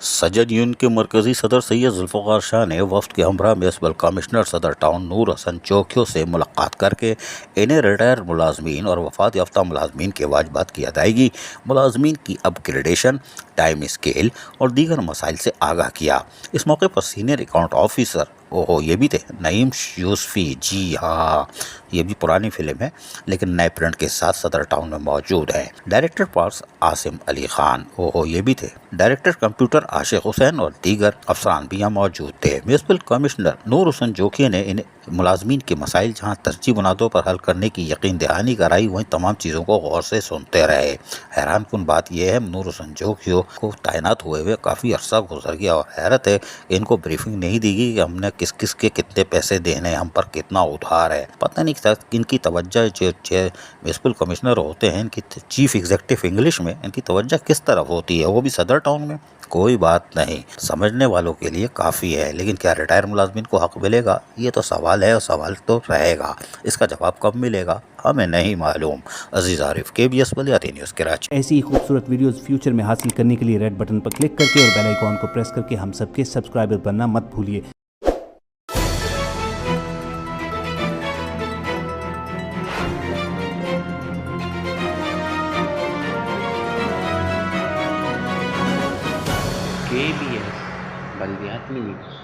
सजद union के मरकजी सदर सैयद जुल्फ़िकार शाह ने वफ्द के हमरा म्यूनसिपल कमिश्नर सदर टाउन नूर हसन चौकियों से मुलाकात करके इन्हें रिटायर मुलाजमीन और वफात याफ्ता मुलाजमीन के वाजबात की अदायगी, मुलाजमीन की अपग्रेडेशन, टाइम स्केल और दीगर मसाइल से आगाह किया। इस मौके पर सीनियर अकाउंट ऑफिसर ये भी थे नईम यूसफी, जी हाँ ये भी पुरानी फिल्म है लेकिन नए प्रिंट के साथ सदर टाउन में मौजूद है। डायरेक्टर पार्क्स आसिम अली खान ये भी थे। डायरेक्टर कंप्यूटर आशिक हुसैन और दीगर अफसरान भी यहाँ मौजूद थे। म्यूनसिपल कमिश्नर नूर हुसैन जोखी ने इन मुलाजमीन के मसाइल जहाँ तरजीह बुनियादों पर हल करने की यकीन दहानी कराई, वहीं तमाम चीज़ों को गौर से सुनते रहे। हैरान कुन बात यह है नूर हुसैन जोखियों को तैनात हुए काफ़ी अरसा गुजर गया और हैरत है इनको ब्रीफिंग नहीं दी गई कि हमने किस किस के कितने पैसे देने, हम पर कितना उधार है। पता नहीं इनकी तवज्जो जो म्यूनसिपल कमिश्नर होते हैं, इनकी चीफ एग्जीक्यूटिव इंग्लिश में, इनकी तवज्जो किस तरफ होती है, वो भी सदर टाउन में। कोई बात नहीं, समझने वालों के लिए काफ़ी है, लेकिन क्या रिटायर मुलाजमीन को हक मिलेगा, ये तो सवाल है और सवाल तो रहेगा। इसका जवाब कब मिलेगा हमें नहीं मालूम। अजीज आरिफ, KBS बलियाती न्यूज़ कराची। ऐसी ही खूबसूरत वीडियोस फ्यूचर में हासिल करने के लिए रेड बटन पर क्लिक करके और बेल आइकॉन को प्रेस करके हम सबके सब्सक्राइबर बनना मत भूलिए। KBS बलियाती न्यूज़।